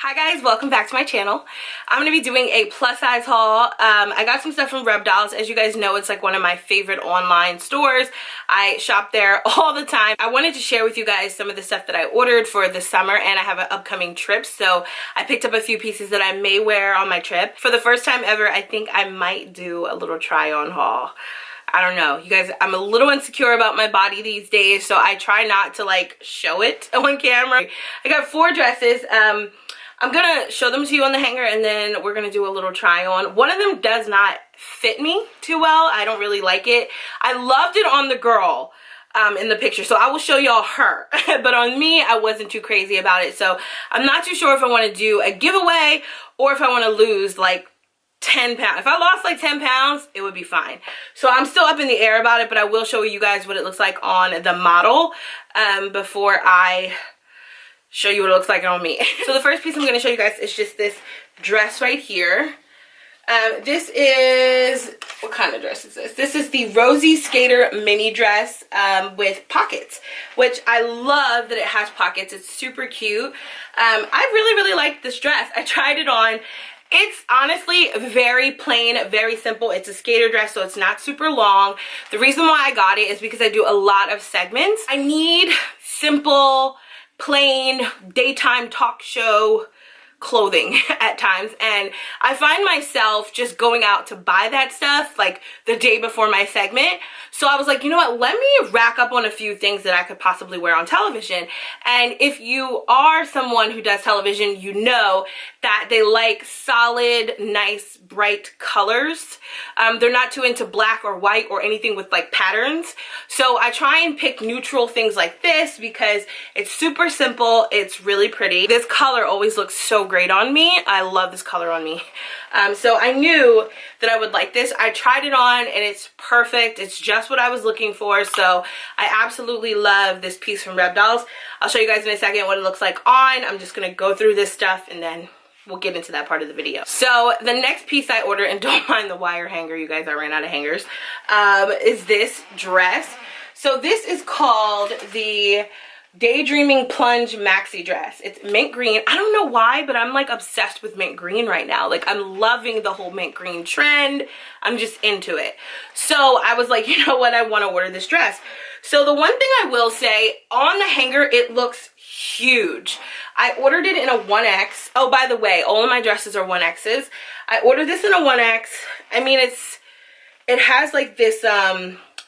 Hi guys, welcome back to my channel. I'm going to be doing a plus size haul. I got some stuff from Rebdolls. As you guys know, it's like one of my favorite online stores. I shop there all the time. I wanted to share with you guys some of the stuff that I ordered for the summer, and I have an upcoming trip, so I picked up a few pieces that I may wear on my trip. For the first time ever, I think I might do a little try on haul. I don't know, you guys, I'm a little insecure about my body these days, so I try not to like show it on camera. I got 4 dresses. I'm gonna show them to you on the hanger, and then we're gonna do a little try on. One of them does not fit me too well. I don't really like it. I loved it on the girl in the picture, so I will show y'all her. But on me, I wasn't too crazy about it, so I'm not too sure if I want to do a giveaway or if I want to lose like 10 pounds. If I lost like 10 pounds, it would be fine. So I'm still up in the air about it, but I will show you guys what it looks like on the model before I show you what it looks like on me. So the first piece I'm going to show you guys is just this dress right here. This is, what kind of dress is this? This is the Rosie Skater Mini Dress with pockets, which I love that it has pockets. It's super cute. I really like this dress. I tried it on. It's honestly very plain, very simple. It's a skater dress, so it's not super long. The reason why I got it is because I do a lot of segments. I need simple, plain daytime talk show clothing at times, and I find myself just going out to buy that stuff like the day before my segment. So I was like, you know what, let me rack up on a few things that I could possibly wear on television. And if you are someone who does television, you know that they like solid, nice, bright colors. They're not too into black or white or anything with like patterns. So I try and pick neutral things like this because it's super simple. It's really pretty. This color always looks so great on me. I love this color on me. So I knew that I would like this. I tried it on and it's perfect. It's just what I was looking for. So I absolutely love this piece from Rebdolls. I'll show you guys in a second what it looks like on. I'm just going to go through this stuff and then we'll get into that part of the video. So the next piece I ordered, and don't mind the wire hanger, you guys, I ran out of hangers, is this dress. So this is called the Daydreaming Plunge Maxi Dress. It's mint green. I don't know why, but I'm like obsessed with mint green right now. Like I'm loving the whole mint green trend. I'm just into it. So I was like, you know what, I want to order this dress. So the one thing I will say, on the hanger, it looks huge. I ordered it in a 1X. Oh, by the way, all of my dresses are 1Xs. I ordered this in a 1X. I mean, it has like this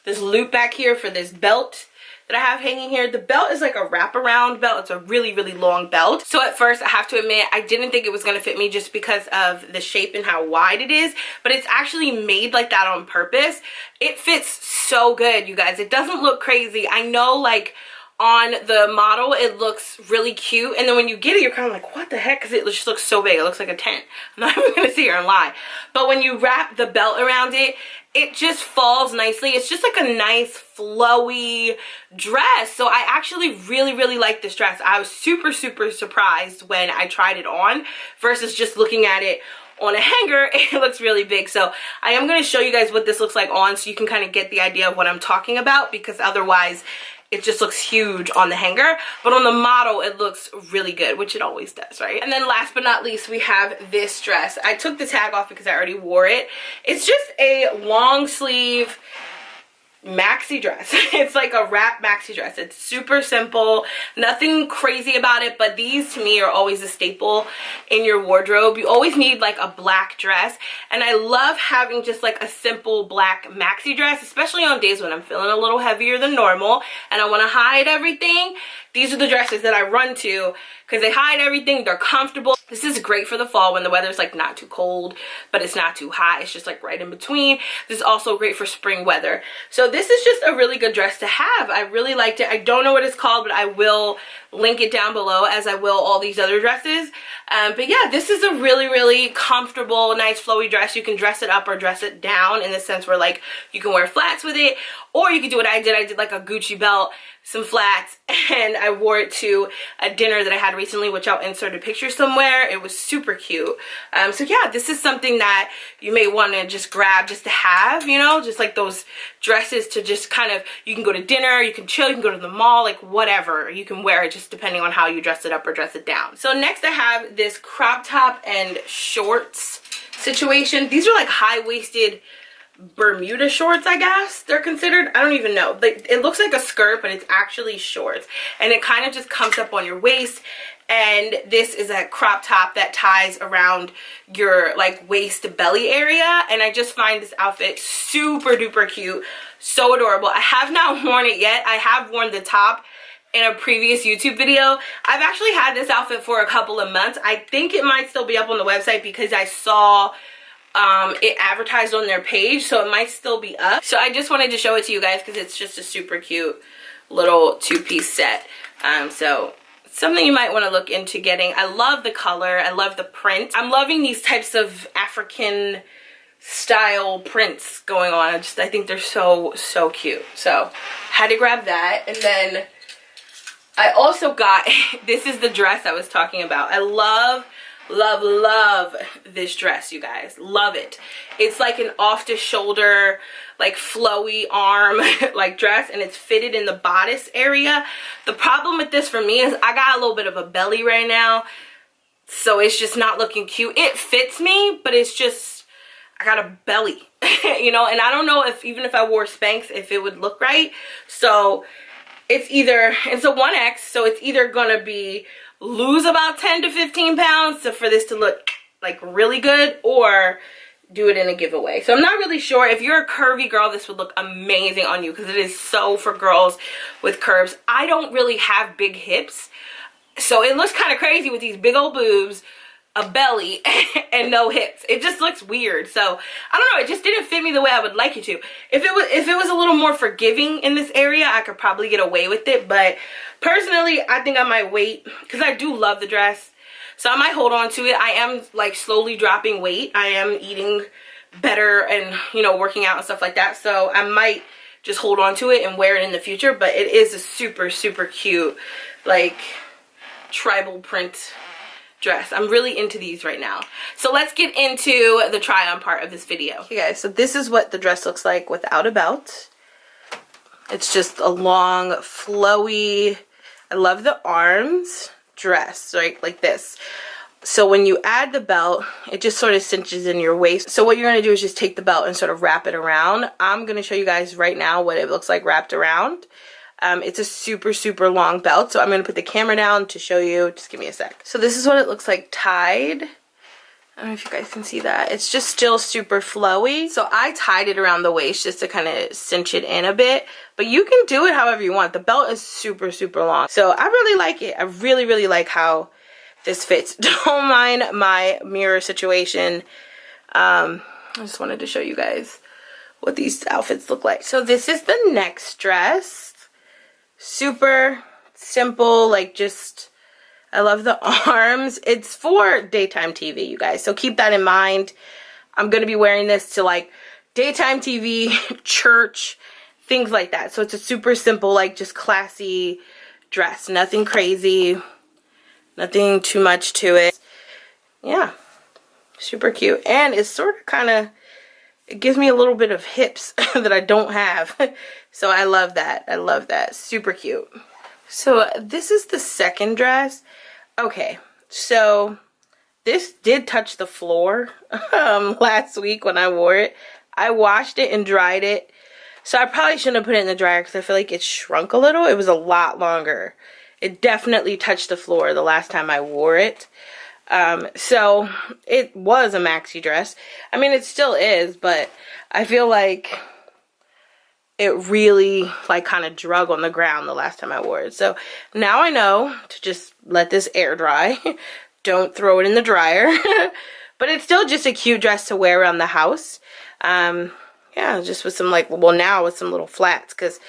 this loop back here for this belt that I have hanging here. The belt is like a wraparound belt. It's a really long belt. So at first, I have to admit, I didn't think it was going to fit me just because of the shape and how wide it is, but it's actually made like that on purpose. It fits so good, you guys. It doesn't look crazy. I know, like, on the model it looks really cute, and then when you get it, you're kind of like, what the heck, because it just looks so big. It looks like a tent. I'm not even gonna sit here and lie, but when you wrap the belt around it, it just falls nicely. It's just like a nice flowy dress. So I actually really like this dress. I was super surprised when I tried it on versus just looking at it on a hanger. It looks really big. So I am going to show you guys what this looks like on, so you can kind of get the idea of what I'm talking about, because otherwise it just looks huge on the hanger, but on the model it looks really good, which it always does, right? And then last but not least, we have this dress. I took the tag off because I already wore it. It's just a long sleeve maxi dress. It's like a wrap maxi dress. It's super simple, nothing crazy about it, but these to me are always a staple in your wardrobe. You always need like a black dress, and I love having just like a simple black maxi dress, especially on days when I'm feeling a little heavier than normal and I want to hide everything. These are the dresses that I run to because they hide everything. They're comfortable. This is great for the fall when the weather's like not too cold, but it's not too hot. It's just like right in between. This is also great for spring weather. So this is just a really good dress to have. I really liked it. I don't know what it's called, but I will link it down below, as I will all these other dresses. But yeah, this is a really comfortable, nice flowy dress. You can dress it up or dress it down, in the sense where like you can wear flats with it, or you can do what I did. I did like a Gucci belt, some flats, and I wore it to a dinner that I had recently, which I'll insert a picture somewhere. It was super cute. So yeah, this is something that you may want to just grab just to have, you know, just like those dresses to just kind of, you can go to dinner, you can chill, you can go to the mall, like whatever. You can wear it just depending on how you dress it up or dress it down. So next I have this crop top and shorts situation. These are like high-waisted Bermuda shorts, I guess they're considered. I don't even know. Like, it looks like a skirt, but it's actually shorts, and it kind of just comes up on your waist. And this is a crop top that ties around your like waist belly area, and I just find this outfit super duper cute, so adorable. I have not worn it yet. I have worn the top in a previous YouTube video. I've actually had this outfit for a couple of months. I think it might still be up on the website because I saw it advertised on their page, so it might still be up. So I just wanted to show it to you guys because it's just a super cute little two-piece set. So something you might want to look into getting. I love the color. I love the print. I'm loving these types of African style prints going on. I think they're so cute. So had to grab that. And then I also got, this is the dress I was talking about. I love this dress, you guys. Love it. It's like an off the shoulder, like flowy arm like dress, and it's fitted in the bodice area. The problem with this for me is I got a little bit of a belly right now, so it's just not looking cute. It fits me, but it's just, I got a belly you know, and I don't know if even if I wore Spanx if it would look right. So it's either, it's a 1X, so it's either gonna be lose about 10 to 15 pounds for this to look like really good, or do it in a giveaway. So I'm not really sure. If you're a curvy girl, this would look amazing on you because it is so for girls with curves. I don't really have big hips, so it looks kind of crazy with these big old boobs, a belly, and no hips. It just looks weird. So I don't know, it just didn't fit me the way I would like it to. If it was a little more forgiving in this area, I could probably get away with it. But personally, I think I might wait because I do love the dress. So I might hold on to it. I am like slowly dropping weight. I am eating better and, you know, working out and stuff like that. So I might just hold on to it and wear it in the future. But it is a super cute, like, tribal print dress. I'm really into these right now. So let's get into the try on part of this video. Okay guys, so this is what the dress looks like without a belt. It's just a long flowy, I love the arms dress, right, like this. So when you add the belt, it just sort of cinches in your waist. So what you're going to do is just take the belt and sort of wrap it around. I'm going to show you guys right now what it looks like wrapped around. It's a super long belt, so I'm going to put the camera down to show you. Just give me a sec. So this is what it looks like tied. I don't know if you guys can see that. It's just still super flowy. So I tied it around the waist just to kind of cinch it in a bit. But you can do it however you want. The belt is super long. So I really like it. I really like how this fits. Don't mind my mirror situation. I just wanted to show you guys what these outfits look like. So this is the next dress. Super simple, like just, I love the arms. It's for daytime TV, you guys, so keep that in mind. I'm gonna be wearing this to like daytime TV, church, things like that. So it's a super simple, like just classy dress. Nothing crazy, nothing too much to it. Yeah, super cute. And it's sort of kind of, it gives me a little bit of hips that I don't have. So I love that. I love that. Super cute. So this is the second dress. Okay, so this did touch the floor last week when I wore it. I washed it and dried it. So I probably shouldn't have put it in the dryer because I feel like it shrunk a little. It was a lot longer. It definitely touched the floor the last time I wore it. So it was a maxi dress. I mean, it still is, but I feel like it really like kind of drug on the ground the last time I wore it. So now I know to just let this air dry. Don't throw it in the dryer. But it's still just a cute dress to wear around the house. Yeah, just with some like, well, now with some little flats, because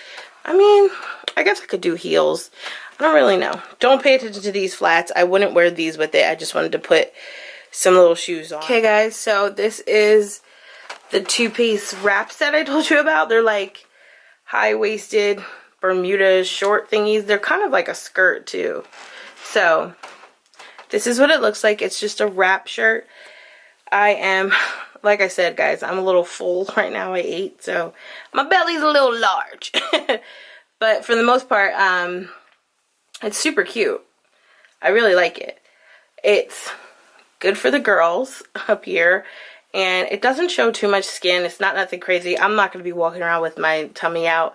I mean, I guess I could do heels. I don't really know. Don't pay attention to these flats. I wouldn't wear these with it. I just wanted to put some little shoes on. Okay guys, so this is the two-piece wrap set I told you about. They're like high-waisted Bermuda short thingies. They're kind of like a skirt too. So this is what it looks like. It's just a wrap shirt. I am, like I said, guys, I'm a little full right now. I ate, so my belly's a little large. But for the most part, it's super cute. I really like it. It's good for the girls up here, and it doesn't show too much skin. It's not nothing crazy. I'm not going to be walking around with my tummy out.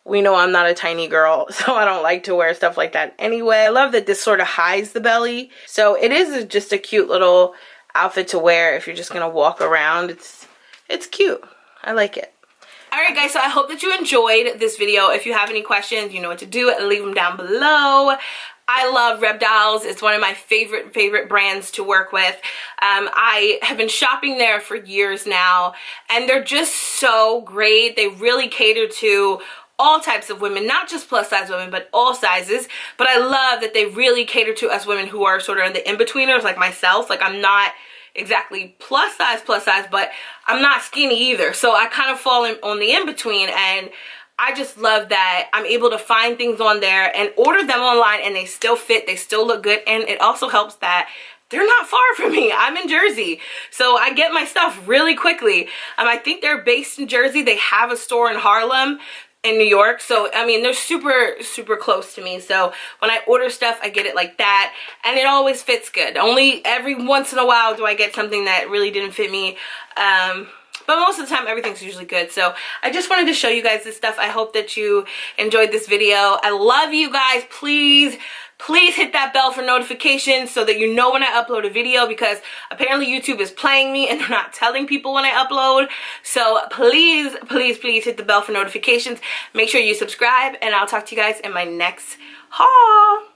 We know I'm not a tiny girl, so I don't like to wear stuff like that anyway. I love that this sort of hides the belly. So it is just a cute little outfit to wear if you're just going to walk around. It's cute. I like it. Alright guys, so I hope that you enjoyed this video. If you have any questions, you know what to do. Leave them down below. I love Rebdolls. It's one of my favorite brands to work with. I have been shopping there for years now, and they're just so great. They really cater to all types of women, not just plus size women, but all sizes. But I love that they really cater to us women who are sort of in the in-betweeners, like myself. Like, I'm not exactly plus size, but I'm not skinny either. So I kind of fall on the in-between, and I just love that I'm able to find things on there and order them online, and they still fit, they still look good, and it also helps that they're not far from me. I'm in Jersey, so I get my stuff really quickly. I think they're based in Jersey. They have a store in Harlem, in New York, so I mean, they're super close to me. So when I order stuff, I get it like that, and it always fits good. Only every once in a while do I get something that really didn't fit me, but most of the time everything's usually good. So I just wanted to show you guys this stuff. I hope that you enjoyed this video. I love you guys. Please hit that bell for notifications so that you know when I upload a video, because apparently YouTube is playing me and they're not telling people when I upload. So please hit the bell for notifications. Make sure you subscribe, and I'll talk to you guys in my next haul.